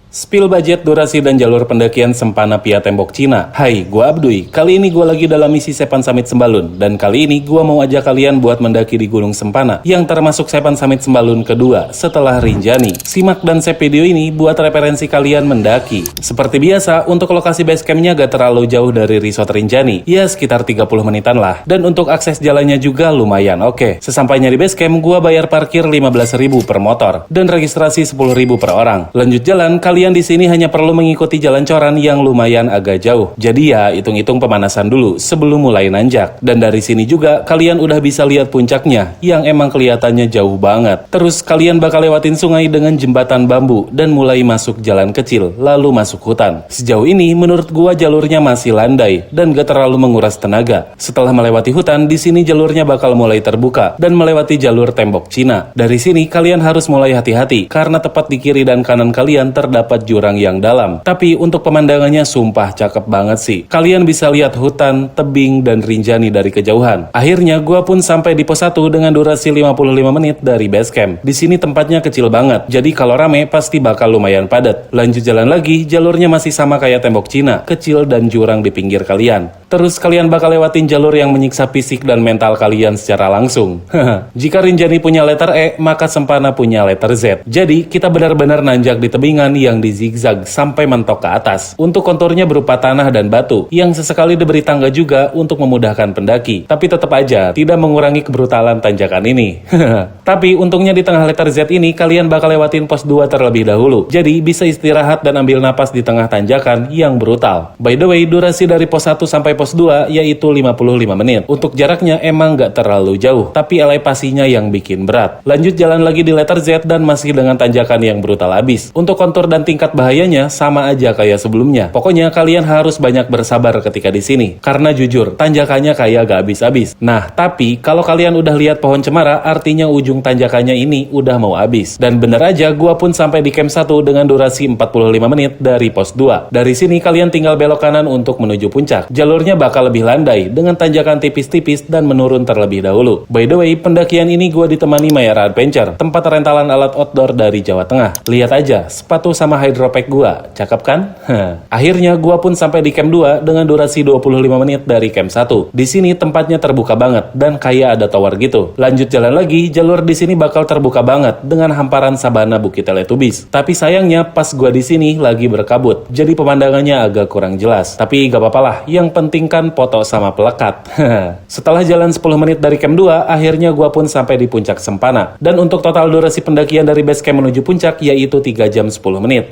Spill budget, durasi, dan jalur pendakian Sempana via Tembok Cina. Hai, gua Abduy. Kali ini gua lagi dalam misi Sepan Summit Sembalun. Dan kali ini gua mau ajak kalian buat mendaki di Gunung Sempana, yang termasuk Sepan Summit Sembalun kedua setelah Rinjani. Simak dan save video ini buat referensi kalian mendaki. Seperti biasa, untuk lokasi base campnya gak terlalu jauh dari Resort Rinjani. Ya, sekitar 30 menitan lah. Dan untuk akses jalannya juga lumayan oke. Sesampainya di base camp, gua bayar parkir 15.000 per motor. Dan registrasi 10.000 per orang. Lanjut jalan, kalian di sini hanya perlu mengikuti jalan coran yang lumayan agak jauh. Jadi ya, hitung-hitung pemanasan dulu sebelum mulai nanjak. Dan dari sini juga kalian udah bisa lihat puncaknya yang emang kelihatannya jauh banget. Terus kalian bakal lewatin sungai dengan jembatan bambu dan mulai masuk jalan kecil, lalu masuk hutan. Sejauh ini menurut gua jalurnya masih landai dan gak terlalu menguras tenaga. Setelah melewati hutan, di sini jalurnya bakal mulai terbuka dan melewati jalur Tembok Cina. Dari sini kalian harus mulai hati-hati karena tepat di kiri dan kanan kalian terdapat jurang yang dalam. Tapi untuk pemandangannya sumpah cakep banget sih. Kalian bisa lihat hutan, tebing, dan Rinjani dari kejauhan. Akhirnya gua pun sampai di pos 1 dengan durasi 55 menit dari base camp. Di sini tempatnya kecil banget, jadi kalau rame pasti bakal lumayan padat. Lanjut jalan lagi, jalurnya masih sama kayak Tembok Cina, kecil dan jurang di pinggir kalian. Terus kalian bakal lewatin jalur yang menyiksa fisik dan mental kalian secara langsung. Jika Rinjani punya letter E, maka Sempana punya letter Z. Jadi kita benar-benar nanjak di tebingan yang di zigzag sampai mentok ke atas. Untuk konturnya berupa tanah dan batu, yang sesekali diberi tangga juga untuk memudahkan pendaki. Tapi tetap aja tidak mengurangi kebrutalan tanjakan ini. Tapi untungnya di tengah letter Z ini kalian bakal lewatin pos 2 terlebih dahulu. Jadi bisa istirahat dan ambil napas di tengah tanjakan yang brutal. By the way, durasi dari pos 1 sampai pos 2 yaitu 55 menit. Untuk jaraknya emang gak terlalu jauh, tapi elevasinya yang bikin berat. Lanjut jalan lagi di letter Z dan masih dengan tanjakan yang brutal abis. Untuk kontur dan tingkat bahayanya sama aja kayak sebelumnya. Pokoknya kalian harus banyak bersabar ketika di sini. Karena jujur, tanjakannya kayak gak habis-habis. Nah, tapi kalau kalian udah lihat pohon cemara, artinya ujung tanjakannya ini udah mau habis. Dan bener aja, gua pun sampai di camp 1 dengan durasi 45 menit dari pos 2. Dari sini kalian tinggal belok kanan untuk menuju puncak. Jalurnya bakal lebih landai dengan tanjakan tipis-tipis dan menurun terlebih dahulu. By the way, pendakian ini gua ditemani Mayara Adventure, tempat rentalan alat outdoor dari Jawa Tengah. Lihat aja, sepatu sama hydropack gua, cakep kan? Akhirnya gua pun sampai di camp 2 dengan durasi 25 menit dari camp 1. Di sini tempatnya terbuka banget dan kayak ada tower gitu. Lanjut jalan lagi, jalur di sini bakal terbuka banget dengan hamparan sabana Bukit Teletubbies. Tapi sayangnya pas gua di sini lagi berkabut, jadi pemandangannya agak kurang jelas. Tapi gak apa-apa lah, yang penting kan foto sama pelekat. Setelah jalan 10 menit dari camp 2, akhirnya gua pun sampai di puncak Sempana. Dan untuk total durasi pendakian dari base camp menuju puncak yaitu 3 jam 10 menit.